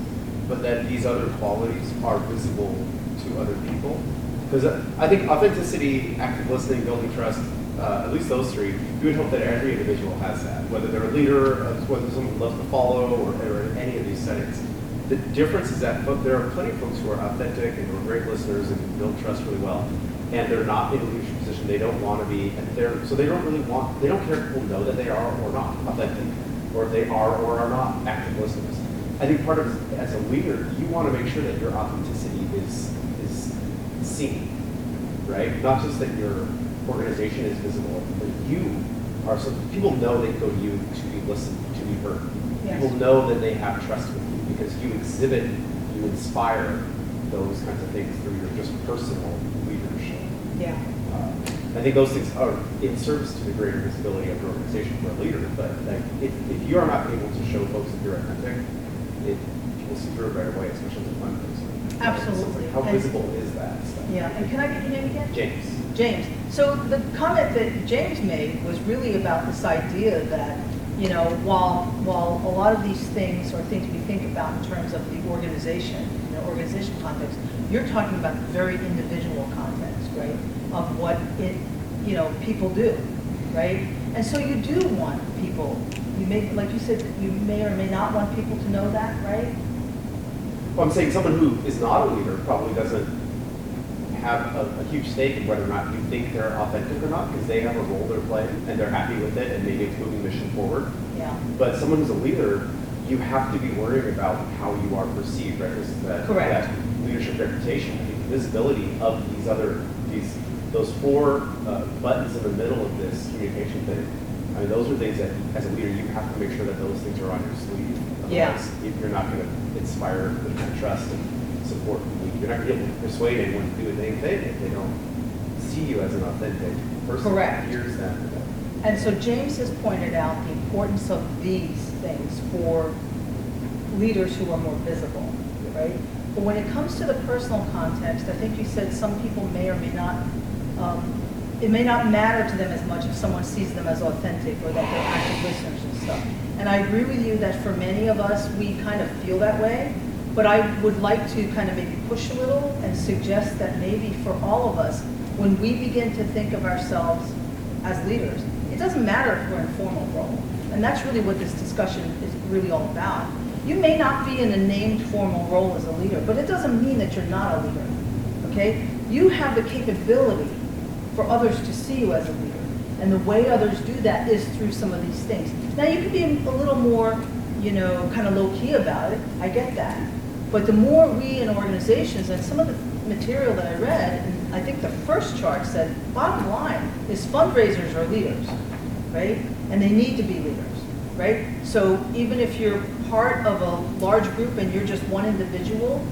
but that these other qualities are visible to other people. Because I think authenticity, active listening, building trust, at least those three, you would hope that every individual has that, whether they're a leader, whether someone loves to follow, or in any of these settings. The difference is that there are plenty of folks who are authentic and who are great listeners and build trust really well, and they're not in a leadership position. They don't want to be, so they don't care if people know that they are or not authentic, or if they are or are not active listeners. I think part of it, as a leader, you want to make sure that your authenticity is seen, right? Not just that your organization is visible, but you are, so people know they go to you to be listened, to be heard. Yes. People know that they have trust with you because you exhibit, you inspire those kinds of things through your just personal leadership. Yeah. I think those things are in service to the greater visibility of your organization for a leader, but like, if you are not able to show folks that you're authentic, people see through it right away, especially as a fundraiser. Absolutely. So how visible is that stuff? Yeah. And can I get your name again? James. James. So the comment that James made was really about this idea that, while a lot of these things are things we think about in terms of the organization, organization context, you're talking about the very individual context, right, of what people do, right? And so you do want people, like you said, you may or may not want people to know that, right? Well, I'm saying someone who is not a leader probably doesn't have a huge stake in whether or not you think they're authentic or not, because they have a role they're playing and they're happy with it and maybe it's moving the mission forward. Yeah. But someone who's a leader, you have to be worrying about how you are perceived, right? Correct. That leadership reputation, the visibility of those four buttons in the middle of this communication thing. I mean, those are things that, as a leader, you have to make sure that those things are on your sleeve. Otherwise, you're not going to inspire the kind of trust and support. You're not going to be able to persuade anyone to do anything if they don't see you as an authentic person. Correct. Here's that. And so James has pointed out the importance of these things for leaders who are more visible, right? But when it comes to the personal context, I think you said some people may or may not, it may not matter to them as much if someone sees them as authentic or that they're active listeners and stuff. And I agree with you that for many of us, we kind of feel that way. But I would like to kind of maybe push a little and suggest that maybe for all of us, when we begin to think of ourselves as leaders, it doesn't matter if we're in a formal role. And that's really what this discussion is really all about. You may not be in a named formal role as a leader, but it doesn't mean that you're not a leader, okay? You have the capability for others to see you as a leader. And the way others do that is through some of these things. Now, you can be a little more, you know, kind of low-key about it. I get that. But the more we in organizations, and some of the material that I read, and I think the first chart said, bottom line is fundraisers are leaders, right? And they need to be leaders, right? So even if you're part of a large group and you're just one individual,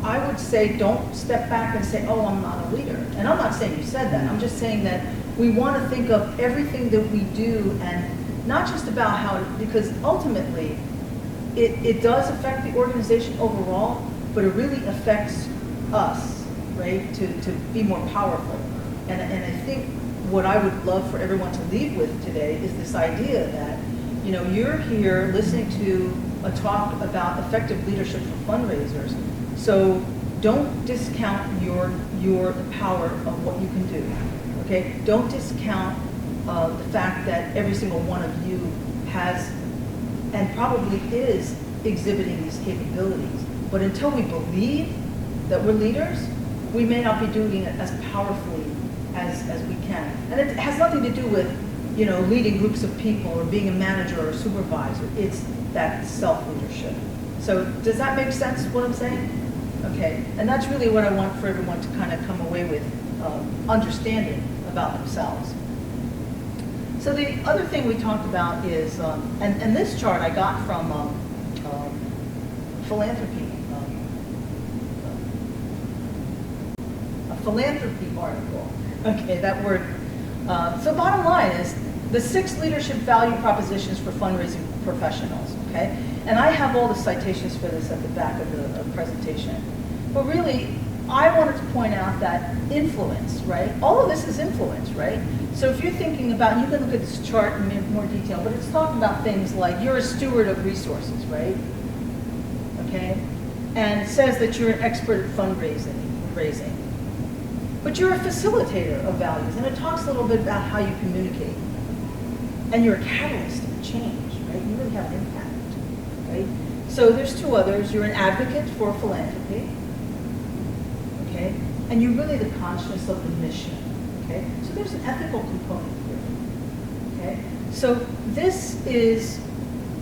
I would say don't step back and say, oh, I'm not a leader. And I'm not saying you said that. I'm just saying that we want to think of everything that we do, and not just about how, because ultimately it does affect the organization overall, but it really affects us, right, to be more powerful. And I think what I would love for everyone to leave with today is this idea that, you know, you're here listening to a talk about effective leadership for fundraisers. So don't discount the power of what you can do, okay? Don't discount the fact that every single one of you has and probably is exhibiting these capabilities. But until we believe that we're leaders, we may not be doing it as powerfully as we can. And it has nothing to do with, you know, leading groups of people or being a manager or a supervisor. It's that self-leadership. So does that make sense, what I'm saying? Okay, and that's really what I want for everyone to kind of come away with, understanding about themselves. So the other thing we talked about is, and this chart I got from philanthropy, a philanthropy article. Okay, that word. So bottom line is the 6 leadership value propositions for fundraising professionals, okay? And I have all the citations for this at the back of the presentation. But really, I wanted to point out that influence, right? All of this is influence, right? So if you're thinking about, you can look at this chart in more detail, but it's talking about things like you're a steward of resources, right? Okay? And it says that you're an expert at fundraising. But you're a facilitator of values, and it talks a little bit about how you communicate. And you're a catalyst of change, right? You really have an impact, right? So there's 2 others. You're an advocate for philanthropy, okay? And you're really the conscience of the mission, okay? So there's an ethical component here, okay? So this is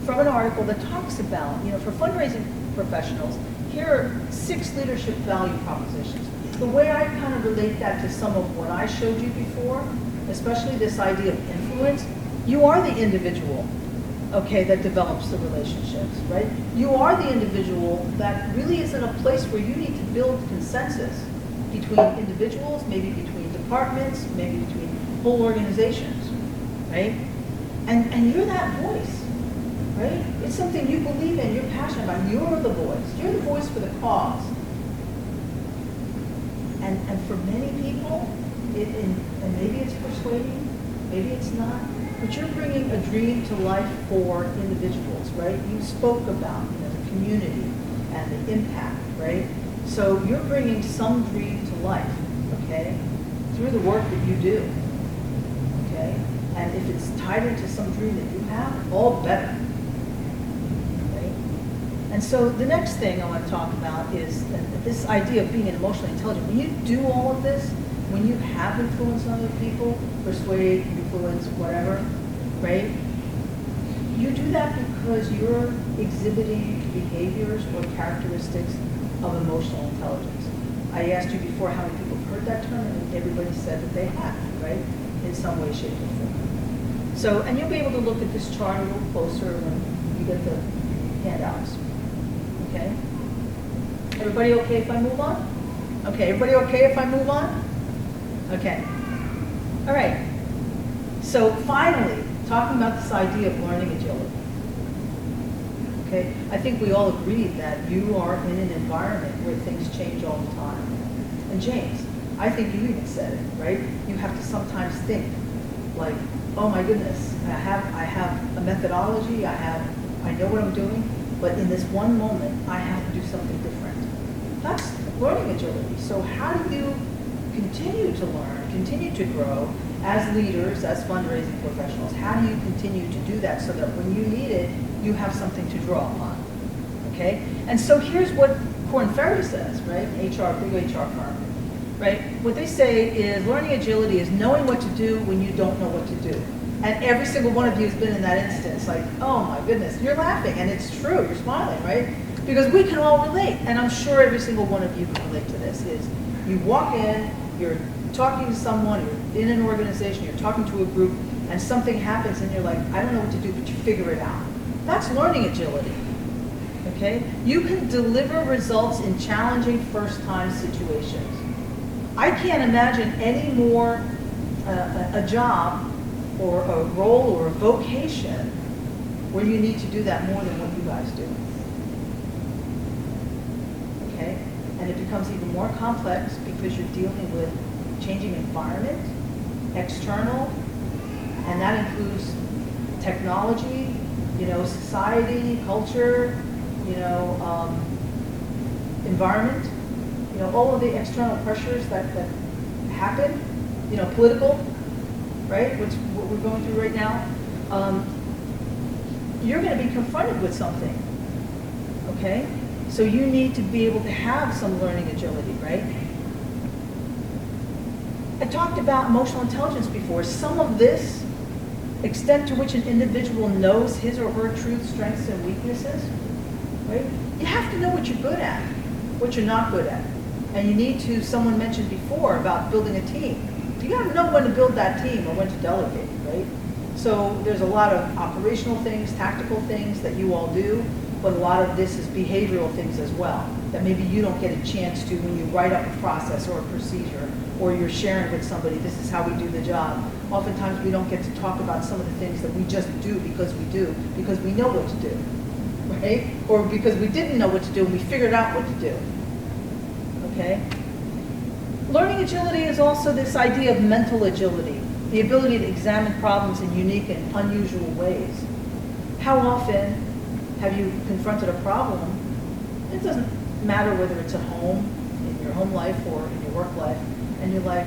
from an article that talks about, you know, for fundraising professionals, here are 6 leadership value propositions. The way I kind of relate that to some of what I showed you before, especially this idea of influence, you are the individual, okay, that develops the relationships, right? You are the individual that really is in a place where you need to build consensus between individuals, maybe between departments, maybe between whole organizations, right? And you're that voice, right? It's something you believe in, you're passionate about, you're the voice. You're the voice for the cause. And for many people, and maybe it's persuading, maybe it's not, but you're bringing a dream to life for individuals, right? You spoke about, you know, the community and the impact, right? So you're bringing some dream to life, okay, through the work that you do, okay? And if it's tied into some dream that you have, all better, right? And so the next thing I want to talk about is this idea of being emotionally intelligent. When you do all of this, when you have influence on other people, persuade, influence, whatever, right? You do that because you're exhibiting behaviors or characteristics of emotional intelligence. I asked you before how many people have heard that term, and everybody said that they have, right? In some way, shape, or form. So, and you'll be able to look at this chart a little closer when you get the handouts, okay? Everybody okay if I move on? Okay, everybody okay if I move on? Okay. All right. So finally, talking about this idea of learning agility. Okay, I think we all agree that you are in an environment where things change all the time. And James, I think you even said it, right? You have to sometimes think like, oh my goodness, I have a methodology, I know what I'm doing, but in this one moment, I have to do something different. That's learning agility. So how do you continue to learn, continue to grow, as leaders, as fundraising professionals, how do you continue to do that so that when you need it, you have something to draw upon, okay? And so here's what Korn Ferry says, right? HR, big HR firm, right? What they say is learning agility is knowing what to do when you don't know what to do. And every single one of you has been in that instance, like, oh my goodness, you're laughing, and it's true, you're smiling, right? Because we can all relate, and I'm sure every single one of you can relate to this, is you walk in, you're talking to someone, you're in an organization, you're talking to a group, and something happens and you're like, I don't know what to do, but you figure it out. That's learning agility, okay? You can deliver results in challenging first-time situations. I can't imagine any more a job or a role or a vocation where you need to do that more than what you guys do. Okay? And it becomes even more complex because you're dealing with changing environment, external, and that includes technology, society, culture, environment, all of the external pressures that happen, political, right? What we're going through right now. You're going to be confronted with something, okay? So you need to be able to have some learning agility, right? I talked about emotional intelligence before. Some of this, extent to which an individual knows his or her truth, strengths, and weaknesses, right? You have to know what you're good at, what you're not good at. And you need to, someone mentioned before about building a team. You gotta know when to build that team or when to delegate, right? So there's a lot of operational things, tactical things that you all do, but a lot of this is behavioral things as well, that maybe you don't get a chance to when you write up a process or a procedure, or you're sharing with somebody, this is how we do the job. Oftentimes we don't get to talk about some of the things that we just do, because we know what to do, right? Or because we didn't know what to do and we figured out what to do, okay? Learning agility is also this idea of mental agility, the ability to examine problems in unique and unusual ways. How often have you confronted a problem? It doesn't matter whether it's at home, in your home life, or in your work life, and you're like,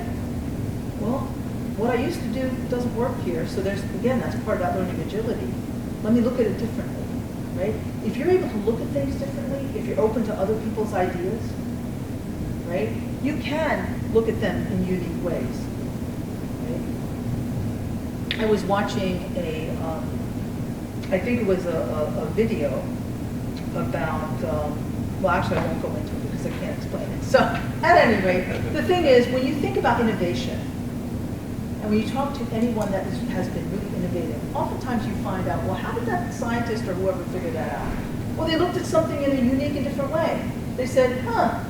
well, what I used to do doesn't work here, so there's, again, that's part of that learning agility. Let me look at it differently, right? If you're able to look at things differently, if you're open to other people's ideas, right, you can look at them in unique ways, right? I was watching I think it was a video about, well, actually I won't go into it because I can't explain it. So, at any rate, the thing is, when you think about innovation, and when you talk to anyone that has been really innovative, oftentimes you find out, well, how did that scientist or whoever figure that out? Well, they looked at something in a unique and different way. They said, I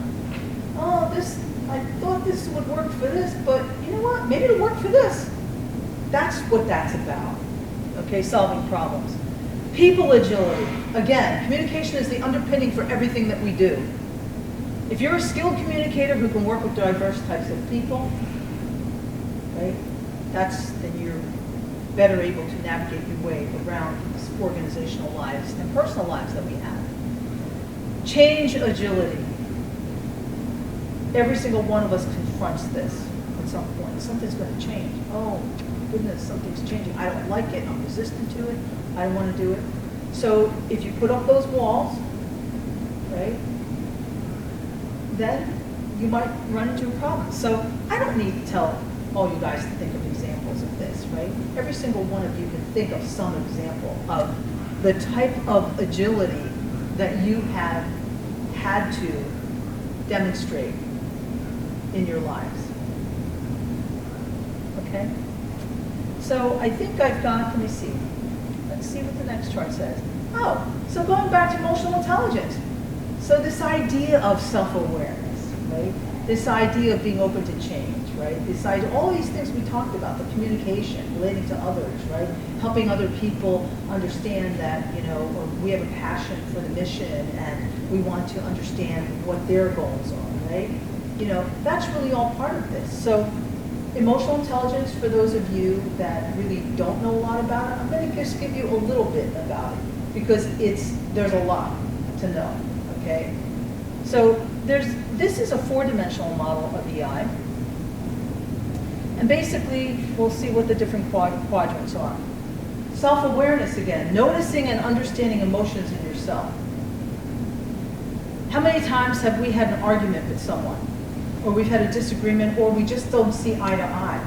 thought this would work for this, but you know what? Maybe it'll work for this. That's what that's about, okay, solving problems. People agility. Again, communication is the underpinning for everything that we do. If you're a skilled communicator who can work with diverse types of people, right, then you're better able to navigate your way around these organizational lives and personal lives that we have. Change agility. Every single one of us confronts this at some point. Something's going to change. Oh, goodness, something's changing. I don't like it. I'm resistant to it. I don't want to do it. So if you put up those walls, right, then you might run into a problem. So I don't need to tell all you guys to think of examples of this, right? Every single one of you can think of some example of the type of agility that you have had to demonstrate in your lives. Okay? So I think I've got, let me see. Let's see what the next chart says. Oh, so going back to emotional intelligence. So this idea of self-awareness, right? This idea of being open to change, right? This idea, all these things we talked about, the communication, relating to others, right? Helping other people understand that, we have a passion for the mission and we want to understand what their goals are, right? That's really all part of this. So emotional intelligence, for those of you that really don't know a lot about it, I'm going to just give you a little bit about it because there's a lot to know, okay? So this is a 4-dimensional model of EI. And basically, we'll see what the different quadrants are. Self-awareness again, noticing and understanding emotions in yourself. How many times have we had an argument with someone, or we've had a disagreement, or we just don't see eye to eye?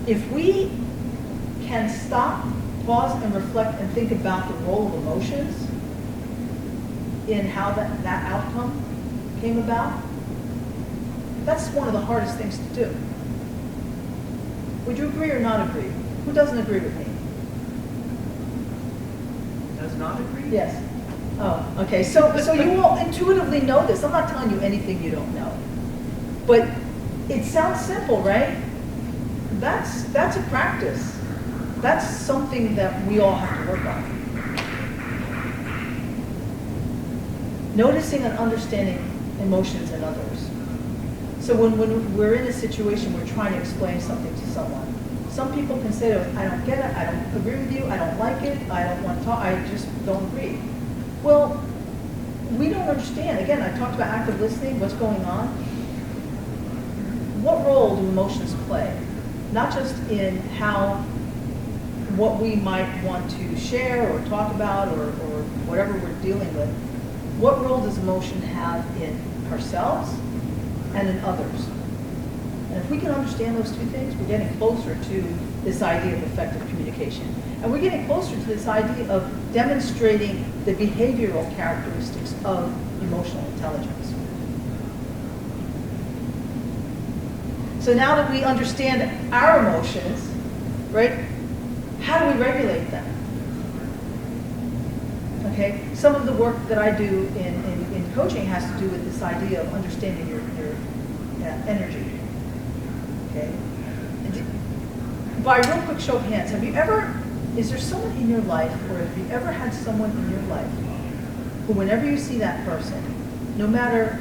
If we can stop, pause, and reflect and think about the role of emotions in how that outcome came about, that's one of the hardest things to do. Would you agree or not agree? Who doesn't agree with me? Does not agree? Yes. Oh, okay. So you all intuitively know this. I'm not telling you anything you don't know. But it sounds simple, right? That's a practice. That's something that we all have to work on. Noticing and understanding emotions in others. So when we're in a situation, we're trying to explain something to someone. Some people can say to us, I don't get it, I don't agree with you, I don't like it, I don't want to talk, I just don't agree. Well, we don't understand. Again, I talked about active listening, what's going on. What role do emotions play? Not just in what we might want to share or talk about or whatever we're dealing with. What role does emotion have in ourselves and in others? And if we can understand those two things, we're getting closer to this idea of effective communication. And we're getting closer to this idea of demonstrating the behavioral characteristics of emotional intelligence. So now that we understand our emotions, right, how do we regulate them? Okay, some of the work that I do in coaching has to do with this idea of understanding your energy. Okay, by a real quick show of hands, is there someone in your life, or have you ever had someone in your life who, whenever you see that person, no matter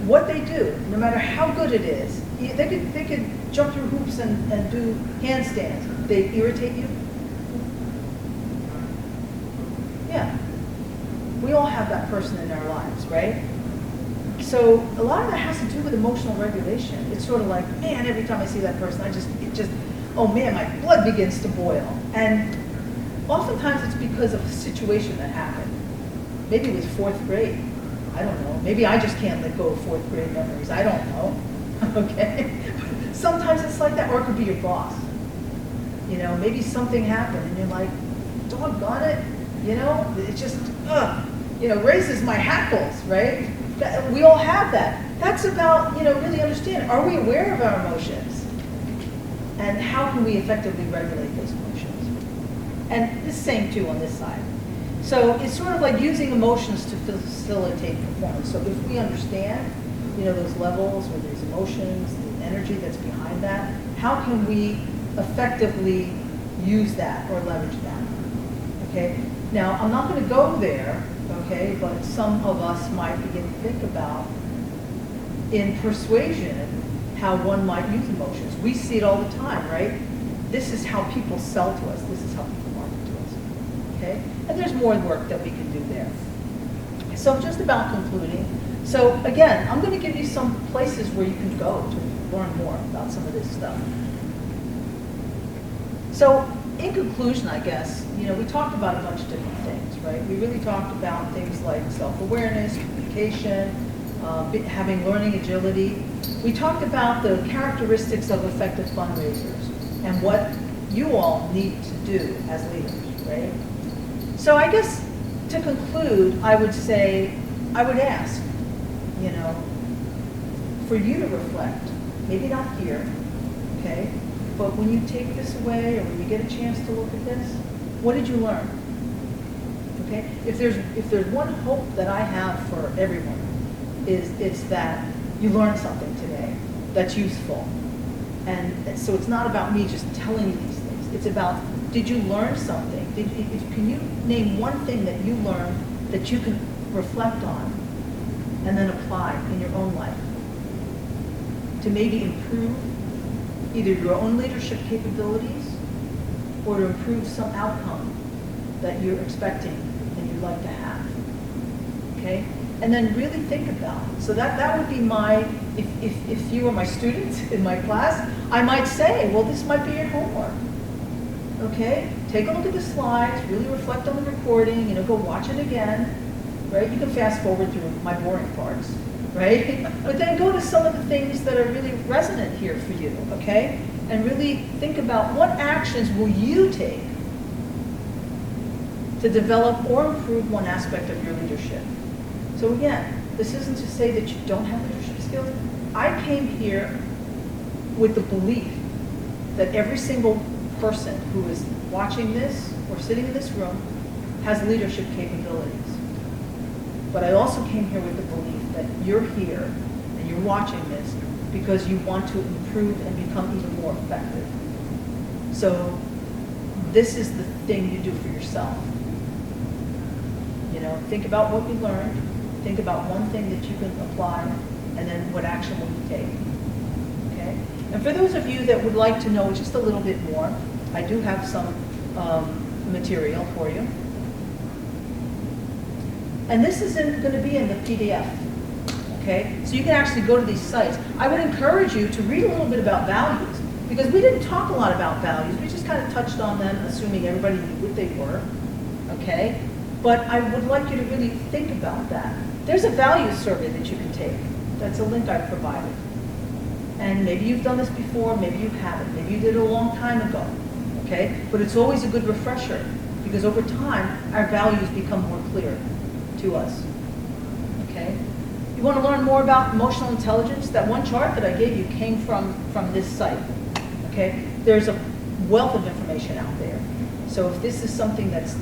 what they do, no matter how good it is, they could jump through hoops and do handstands, they irritate you? Yeah. We all have that person in our lives, right? So a lot of that has to do with emotional regulation. It's sort of like, man, every time I see that person, oh man, my blood begins to boil. And oftentimes it's because of a situation that happened. Maybe it was 4th grade. I don't know. Maybe I just can't let go of 4th grade memories. I don't know. Okay? Sometimes it's like that, or it could be your boss. You know, maybe something happened and you're like, doggone it. You know, it just, raises my hackles, right? We all have that. That's about, really understanding. Are we aware of our emotions? And how can we effectively regulate those emotions? And the same too on this side. So it's sort of like using emotions to facilitate performance. So if we understand, those levels or these emotions, the energy that's behind that, how can we effectively use that or leverage that? Okay. Now, I'm not going to go there, okay, but some of us might begin to think about, in persuasion, how one might use emotions. We see it all the time, right? This is how people sell to us. This is how people market to us, okay? And there's more work that we can do there. So I'm just about concluding. So again, I'm going to give you some places where you can go to learn more about some of this stuff. So in conclusion, I guess, we talked about a bunch of different things, right? We really talked about things like self-awareness, communication, having learning agility. We talked about the characteristics of effective fundraisers and what you all need to do as leaders, right? So I guess to conclude, I would ask, for you to reflect, maybe not here, okay? But when you take this away, or when you get a chance to look at this, what did you learn? Okay? If there's one hope that I have for everyone, it's that you learned something today that's useful. And so it's not about me just telling you these things. It's about, did you learn something? Can you name one thing that you learned that you can reflect on and then apply in your own life to maybe improve either your own leadership capabilities or to improve some outcome that you're expecting and you'd like to have, okay? and then really think about it. So that would be my, if you were my students in my class, I might say, well, this might be your homework. Okay? Take a look at the slides, really reflect on the recording, go watch it again, right? You can fast forward through my boring parts, right? But then go to some of the things that are really resonant here for you, okay? And really think about what actions will you take to develop or improve one aspect of your leadership. So again, this isn't to say that you don't have leadership skills. I came here with the belief that every single person who is watching this or sitting in this room has leadership capabilities. But I also came here with the belief that you're here and you're watching this because you want to improve and become even more effective. So this is the thing you do for yourself. Think about what you learned, think about one thing that you can apply, and then what action will you take. Okay? And for those of you that would like to know just a little bit more, I do have some material for you. And this is going to be in the PDF. Okay? So you can actually go to these sites. I would encourage you to read a little bit about values, because we didn't talk a lot about values. We just kind of touched on them, assuming everybody knew what they were. Okay? But I would like you to really think about that. There's a values survey that you can take. That's a link I provided. And maybe you've done this before, maybe you haven't. Maybe you did it a long time ago. Okay? But it's always a good refresher, because over time, our values become more clear to us. Okay? You want to learn more about emotional intelligence? That one chart that I gave you came from this site. Okay? There's a wealth of information out there. So if this is something that's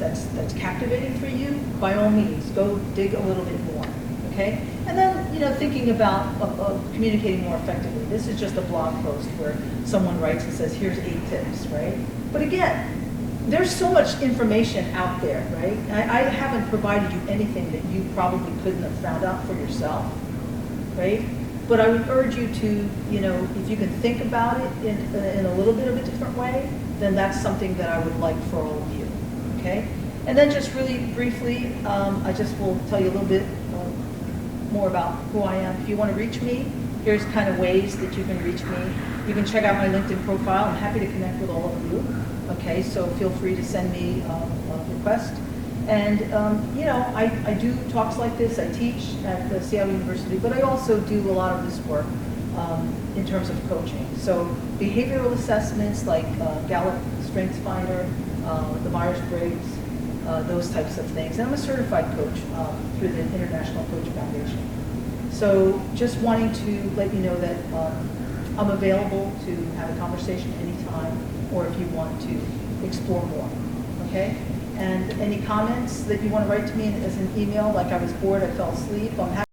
captivating for you, by all means, go dig a little bit more. Okay? And then, thinking about communicating more effectively. This is just a blog post where someone writes and says, here's 8 tips, right? But again, there's so much information out there, right? I haven't provided you anything that you probably couldn't have found out for yourself, right? But I would urge you to, if you can think about it in a little bit of a different way, then that's something that I would like for all of you, okay? And then just really briefly, I just will tell you a little bit more about who I am. If you want to reach me, here's kind of ways that you can reach me. You can check out my LinkedIn profile. I'm happy to connect with all of you, okay? So feel free to send me a request. And, I do talks like this. I teach at the Seattle University, but I also do a lot of this work in terms of coaching. So behavioral assessments like Gallup Strengths Finder, the Myers-Briggs, those types of things. And I'm a certified coach through the International Coach Foundation. So just wanting to let you know that I'm available to have a conversation anytime, or if you want to explore more, okay? And any comments that you want to write to me as an email, like I was bored, I fell asleep, I'm happy